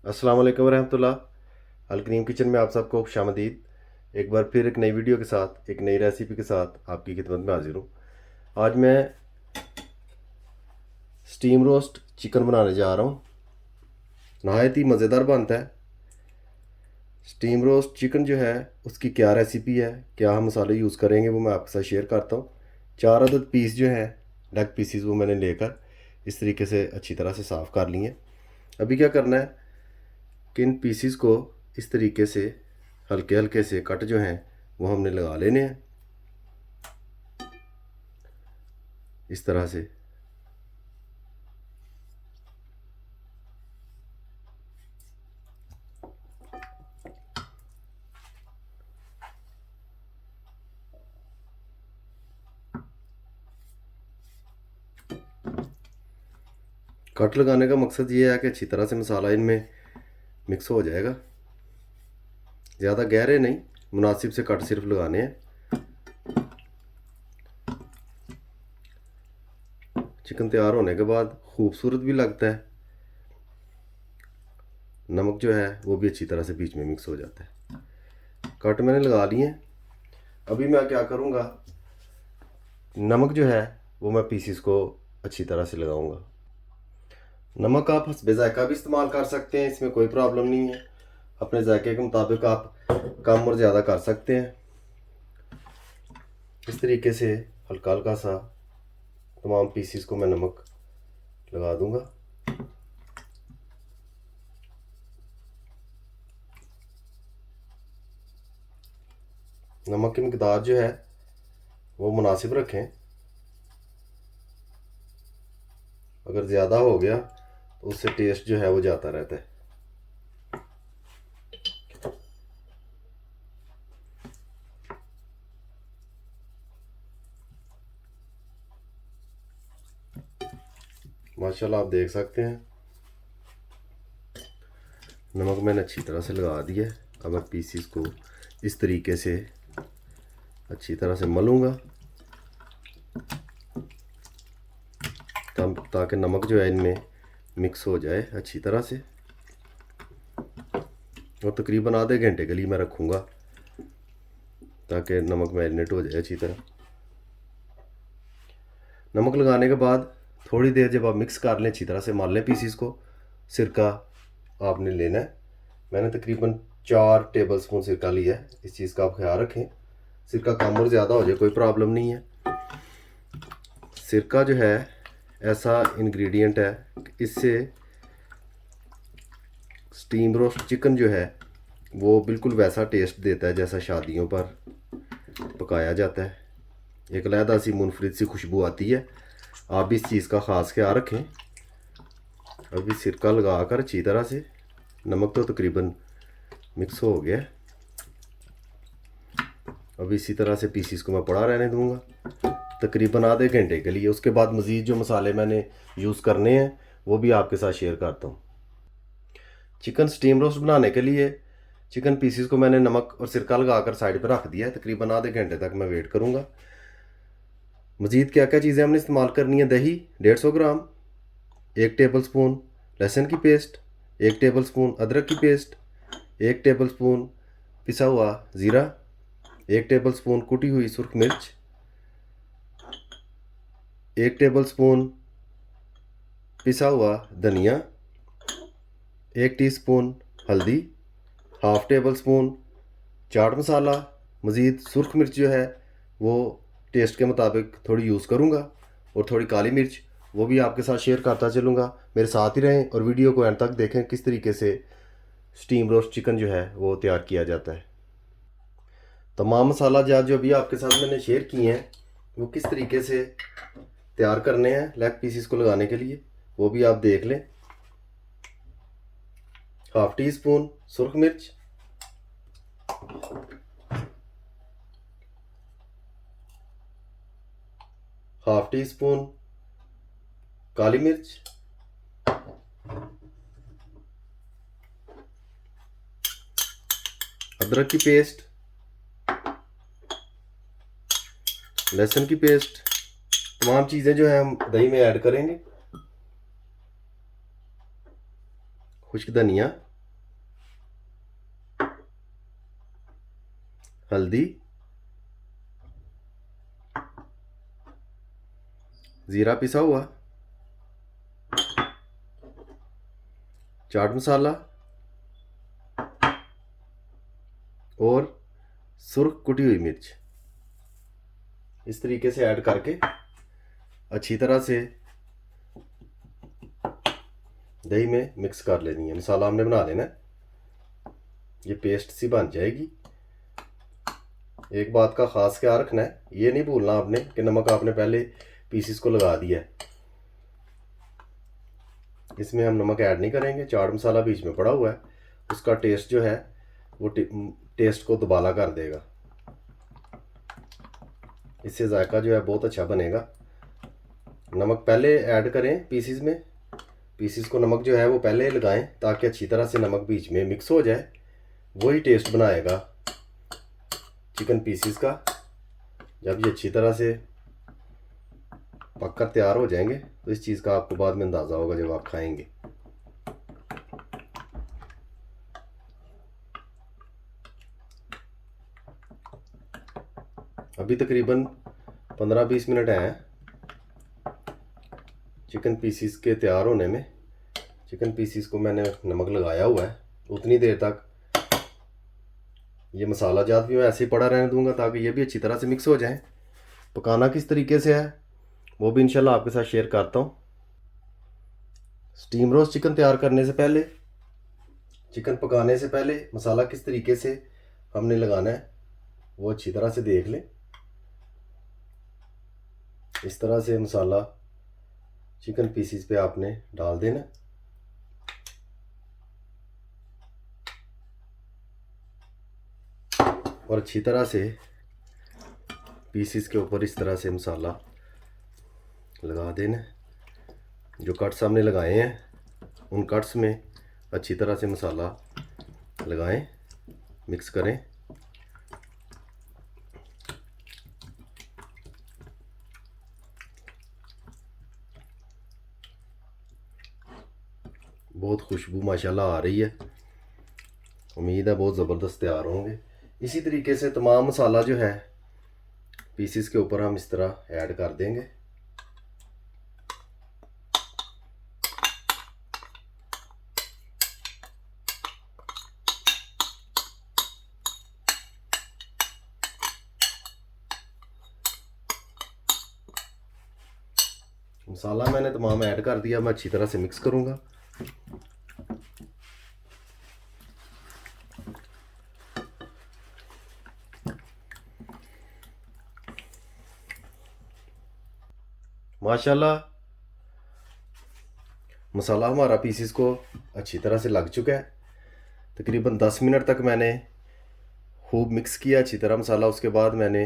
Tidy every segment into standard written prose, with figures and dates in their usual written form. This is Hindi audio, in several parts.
अस्सलाम वालेकुम रहमतुल्लाह। अलकरीम किचन में आप सबको खुशामदीद। एक बार फिर एक नई वीडियो के साथ, एक नई रेसिपी के साथ आपकी खिदमत में हाजिर हूँ। आज मैं स्टीम रोस्ट चिकन बनाने जा रहा हूँ। नहायत ही मज़ेदार बनता है। स्टीम रोस्ट चिकन जो है उसकी क्या रेसिपी है, क्या हम मसाले यूज़ करेंगे, वो मैं आपके साथ शेयर करता हूँ। 4 अदद पीस जो हैं, लेग पीसीज, वो मैंने लेकर इस तरीके से अच्छी तरह से साफ़ कर लिए। अभी क्या करना है कि इन पीसीस को इस तरीके से हल्के हल्के से कट जो हैं वो हमने लगा लेने हैं इस तरह से। कट लगाने का मकसद ये है कि अच्छी तरह से मसाला इनमें मिक्स हो जाएगा। ज़्यादा गहरे नहीं, मुनासिब से कट सिर्फ लगाने हैं। चिकन तैयार होने के बाद खूबसूरत भी लगता है। नमक जो है वो भी अच्छी तरह से बीच में मिक्स हो जाता है। कट मैंने लगा लिए हैं। अभी मैं क्या करूँगा, नमक जो है वो मैं पीसीस को अच्छी तरह से लगाऊंगा। नमक आप हस्बे ज़ायका भी इस्तेमाल कर सकते हैं, इसमें कोई प्रॉब्लम नहीं है। अपने जायके के मुताबिक आप कम और ज़्यादा कर सकते हैं। इस तरीके से हल्का हल्का सा तमाम पीसीस को मैं नमक लगा दूंगा। नमक की मिकदार जो है वो मुनासिब रखें। अगर ज़्यादा हो गया तो उससे टेस्ट जो है वो जाता रहता है। माशाल्लाह आप देख सकते हैं नमक मैंने अच्छी तरह से लगा दिया है। अब मैं पीसीस को इस तरीके से अच्छी तरह से मलूँगा ताकि नमक जो है इनमें मिक्स हो जाए अच्छी तरह से। और तकरीबन आधे घंटे के लिए मैं रखूँगा ताकि नमक मैरिनेट हो जाए अच्छी तरह। नमक लगाने के बाद थोड़ी देर जब आप मिक्स कर लें, अच्छी तरह से मल लें पीसीस को, सिरका आपने लेना है। मैंने तकरीबन 4 टेबल स्पून सिरका लिया है। इस चीज़ का आप ख्याल रखें, सिरका कम और ज़्यादा हो जाए कोई प्रॉब्लम नहीं है। सिरका जो है ऐसा इंग्रेडिएंट है कि इससे स्टीम रोस्ट चिकन जो है वो बिल्कुल वैसा टेस्ट देता है जैसा शादियों पर पकाया जाता है। एक अलहदा सी मुनफरिद सी खुशबू आती है। आप भी इस चीज़ का ख़ास ख्याल रखें। अभी सिरका लगा कर अच्छी तरह से, नमक तो तकरीबन मिक्स हो गया। अभी इसी तरह से पीसीस को मैं पड़ा रहने दूंगा तकरीबन आधे घंटे के लिए। उसके बाद मज़ीद जो मसाले मैंने यूज़ करने हैं वो भी आपके साथ शेयर करता हूँ। चिकन स्टीम रोस्ट बनाने के लिए चिकन पीसीस को मैंने नमक और सिरका लगाकर साइड पर रख दिया है। तकरीबन आधे घंटे तक मैं वेट करूँगा। मज़ीद क्या क्या चीज़ें हमने इस्तेमाल करनी है: दही 150 ग्राम, 1 टेबल स्पून लहसुन की पेस्ट, 1 टेबल स्पून अदरक की पेस्ट, 1 टेबल स्पून पिसा हुआ ज़ीरा, 1 टेबल स्पून कुटी हुई सुरख मिर्च, 1 टेबल स्पून पिसा हुआ धनिया, 1 टीस्पून हल्दी, half table spoon chaat masala. मज़ीद सुरख मिर्च जो है वो टेस्ट के मुताबिक थोड़ी यूज़ करूँगा, और थोड़ी काली मिर्च वो भी आपके साथ शेयर करता चलूँगा। मेरे साथ ही रहें और वीडियो को एंड तक देखें किस तरीके से स्टीम रोस्ट चिकन जो है वो तैयार किया जाता है। तमाम मसाला जात जो अभी आपके साथ मैंने शेयर किए हैं वो किस तरीके से तैयार करने हैं लेग पीसीस को लगाने के लिए वो भी आप देख लें। हाफ़ टी स्पून सुरख मिर्च, हाफ़ टी स्पून काली मिर्च, अदरक की पेस्ट, लहसुन की पेस्ट। तमाम चीज़ें जो है हम दही में ऐड करेंगे। खुश्क धनिया, हल्दी, ज़ीरा पिसा हुआ, चाट मसाला और सुर्ख कुटी हुई मिर्च इस तरीके से ऐड करके अच्छी तरह से दही में मिक्स कर लेनी है। मसाला हमने बना लेना है, ये पेस्ट सी बन जाएगी। एक बात का ख़ास ख्याल रखना है, ये नहीं भूलना आपने कि नमक आपने पहले पीसीस को लगा दिया है। इसमें हम नमक ऐड नहीं करेंगे। चाट मसाला बीच में पड़ा हुआ है, उसका टेस्ट जो है वो टेस्ट को दुबाला कर देगा। इससे जायका जो है बहुत अच्छा बनेगा। नमक पहले ऐड करें पीसीस में, पीसीस को नमक जो है वो पहले लगाएं ताकि अच्छी तरह से नमक बीच में मिक्स हो जाए। वही टेस्ट बनाएगा चिकन पीसीस का। जब ये अच्छी तरह से पककर तैयार हो जाएंगे तो इस चीज़ का आपको बाद में अंदाज़ा होगा जब आप खाएंगे। अभी तकरीबन 15-20 मिनट हैं चिकन पीसीस के तैयार होने में। चिकन पीसीस को मैंने नमक लगाया हुआ है, उतनी देर तक ये मसाला जात भी मैं ऐसे ही पड़ा रहने दूंगा ताकि ये भी अच्छी तरह से मिक्स हो जाए। पकाना किस तरीके से है वो भी इंशाल्लाह आपके साथ शेयर करता हूँ। स्टीम रोस्ट चिकन तैयार करने से पहले, चिकन पकाने से पहले मसाला किस तरीके से हमने लगाना है वो अच्छी तरह से देख लें। इस तरह से मसाला चिकन पीसीस पे आपने डाल देना और अच्छी तरह से पीसीस के ऊपर इस तरह से मसाला लगा देना। जो कट्स हमने लगाए हैं उन कट्स में अच्छी तरह से मसाला लगाएं, मिक्स करें। बहुत खुशबू माशाल्लाह आ रही है, उम्मीद है बहुत ज़बरदस्त तैयार होंगे। इसी तरीके से तमाम मसाला जो है पीसीस के ऊपर हम इस तरह ऐड कर देंगे। मसाला मैंने तमाम ऐड कर दिया, मैं अच्छी तरह से मिक्स करूंगा। माशाल्लाह मसाला हमारा पीसीस को अच्छी तरह से लग चुका है। तकरीबन 10 मिनट तक मैंने खूब मिक्स किया अच्छी तरह मसाला। उसके बाद मैंने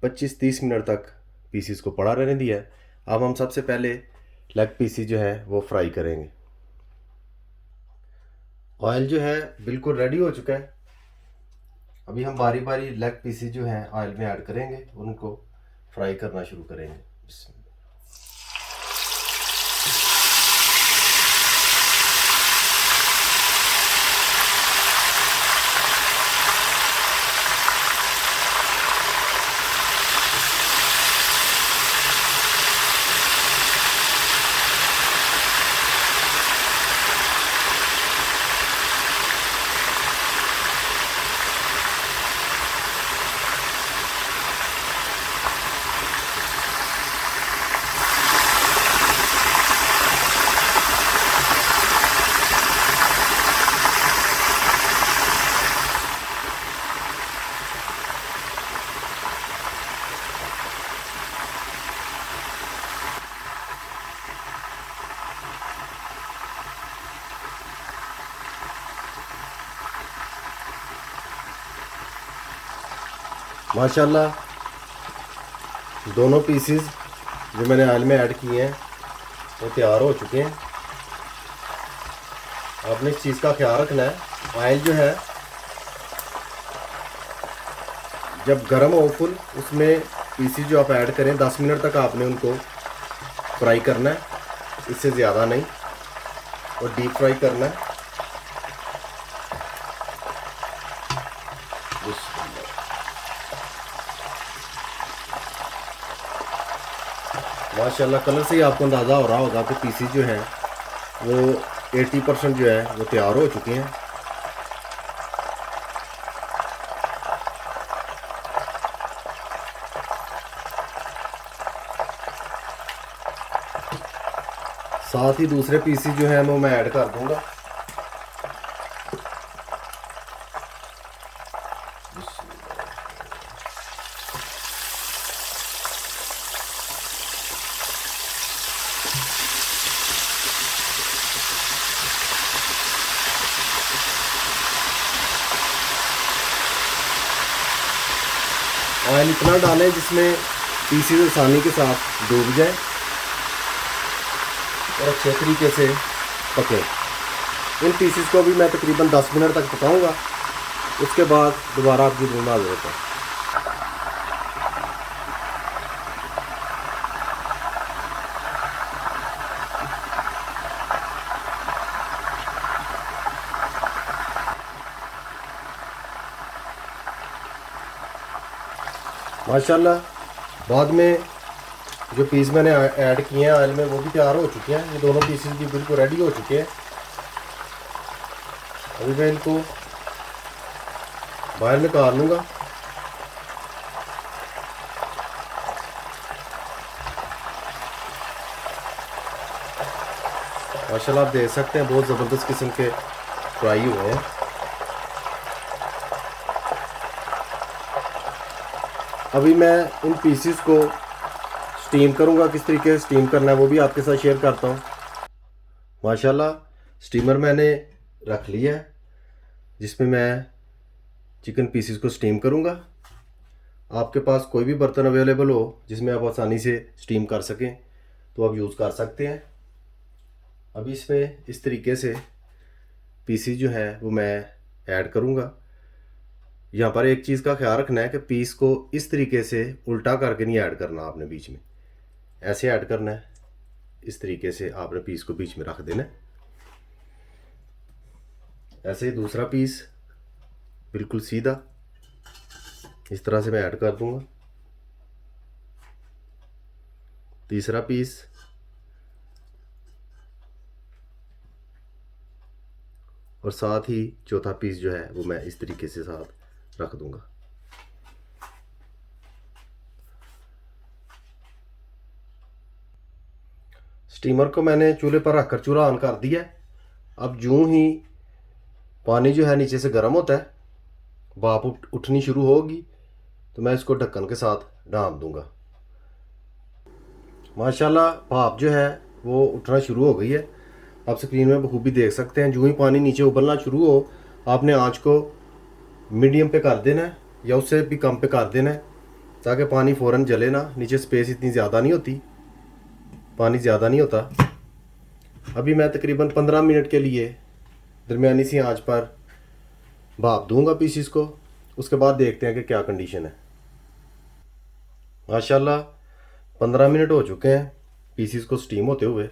25-30 मिनट तक पीसीस को पड़ा रहने दिया। अब हम सबसे पहले लेग पीसीस जो है वो फ्राई करेंगे। ऑयल जो है बिल्कुल रेडी हो चुका है। अभी हम बारी बारी लेग पीसीस जो हैं ऑयल में ऐड करेंगे, उनको फ्राई करना शुरू करेंगे। माशाल्लाह दोनों पीसेस जो मैंने ऑयल में ऐड किए हैं वो तैयार हो चुके हैं। आपने इस चीज़ का ख्याल रखना है, ऑयल जो है जब गर्म हो फुल, उसमें पीसेस जो आप ऐड करें 10 मिनट तक आपने उनको फ्राई करना है, इससे ज़्यादा नहीं, और डीप फ्राई करना है। माशाल्लाह कलर से ही आपको अंदाज़ा हो रहा होगा कि पीसीज जो हैं वो 80% जो है वो तैयार हो चुके हैं। साथ ही दूसरे पीसीज जो हैं वो मैं ऐड कर दूंगा। ऑयल इतना डालें जिसमें पीसीज आसानी के साथ डूब जाए और अच्छे तरीके से पके। इन पीसीज को भी मैं तकरीबन 10 मिनट तक पकाऊंगा। उसके बाद दोबारा आपकी रूम हाजिर होता है। माशाल्लाह बाद में जो पीस मैंने ऐड किए हैं ऑयल में वो भी तैयार हो चुके हैं। ये दोनों पीसेस भी बिल्कुल रेडी हो चुके हैं। अभी मैं इनको बाहर निकाल लूँगा। माशाल्लाह आप देख सकते हैं बहुत ज़बरदस्त किस्म के फ्राई हुए हैं। अभी मैं इन पीसेस को स्टीम करूंगा। किस तरीके से स्टीम करना है वो भी आपके साथ शेयर करता हूं। माशाल्लाह स्टीमर मैंने रख लिया है जिसमें मैं चिकन पीसेस को स्टीम करूंगा। आपके पास कोई भी बर्तन अवेलेबल हो जिसमें आप आसानी से स्टीम कर सकें तो आप यूज़ कर सकते हैं। अभी इसमें इस तरीके से पीसेस जो है वो मैं ऐड करूंगा। यहाँ पर एक चीज़ का ख्याल रखना है कि पीस को इस तरीके से उल्टा करके नहीं ऐड करना। आपने बीच में ऐसे ऐड करना है। इस तरीके से आपने पीस को बीच में रख देना है। ऐसे ही दूसरा पीस बिल्कुल सीधा इस तरह से मैं ऐड कर दूंगा। तीसरा पीस और साथ ही चौथा पीस जो है वो मैं इस तरीके से साथ रख दूंगा। स्टीमर को मैंने चूल्हे पर रखकर चूल्हा ऑन कर दिया है। अब यूं ही पानी जो है नीचे से गर्म होता है, भाप उठनी शुरू होगी तो मैं इसको ढक्कन के साथ ढाँप दूंगा। माशाल्लाह भाप जो है वो उठना शुरू हो गई है। आप स्क्रीन में बखूबी देख सकते हैं। जो ही पानी नीचे उबलना शुरू हो आपने आंच को मीडियम पे कर देना है या उससे भी कम पे कर देना है ताकि पानी फ़ौरन जले ना। नीचे स्पेस इतनी ज़्यादा नहीं होती, पानी ज़्यादा नहीं होता। अभी मैं तकरीबन 15 मिनट के लिए दरमियानी सी आंच पर भाप दूंगा पीसीस को। उसके बाद देखते हैं कि क्या कंडीशन है। माशाल्लाह 15 मिनट हो चुके हैं पीसीस को स्टीम होते हुए।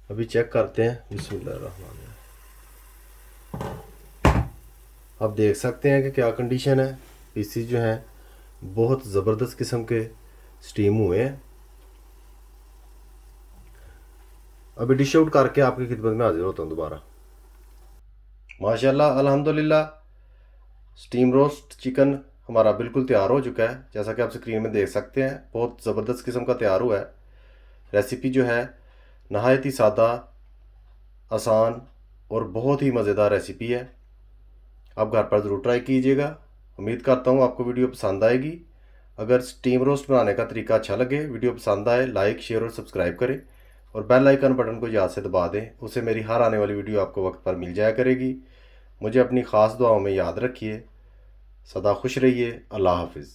अभी चेक करते हैं। बिस्मिल्लाहिर्रहमानिर्रहीम। आप देख सकते हैं कि क्या कंडीशन है। पीसीस जो हैं बहुत ज़बरदस्त किस्म के स्टीम हुए हैं। अभी डिश आउट करके आपकी खिदमत में हाजिर होता हूँ दोबारा। माशाल्लाह अल्हम्दुलिल्लाह स्टीम रोस्ट चिकन हमारा बिल्कुल तैयार हो चुका है। जैसा कि आप स्क्रीन में देख सकते हैं बहुत ज़बरदस्त किस्म का तैयार हुआ है। रेसिपी जो है नहायत ही सादा, आसान और बहुत ही मज़ेदार रेसिपी है। आप घर पर ज़रूर ट्राई कीजिएगा। उम्मीद करता हूँ आपको वीडियो पसंद आएगी। अगर स्टीम रोस्ट बनाने का तरीका अच्छा लगे, वीडियो पसंद आए, लाइक शेयर और सब्सक्राइब करें और बेल आइकन बटन को याद से दबा दें। उससे मेरी हर आने वाली वीडियो आपको वक्त पर मिल जाया करेगी। मुझे अपनी ख़ास दुआओं में याद रखिए। सदा खुश रहिए। अल्लाह हाफिज़।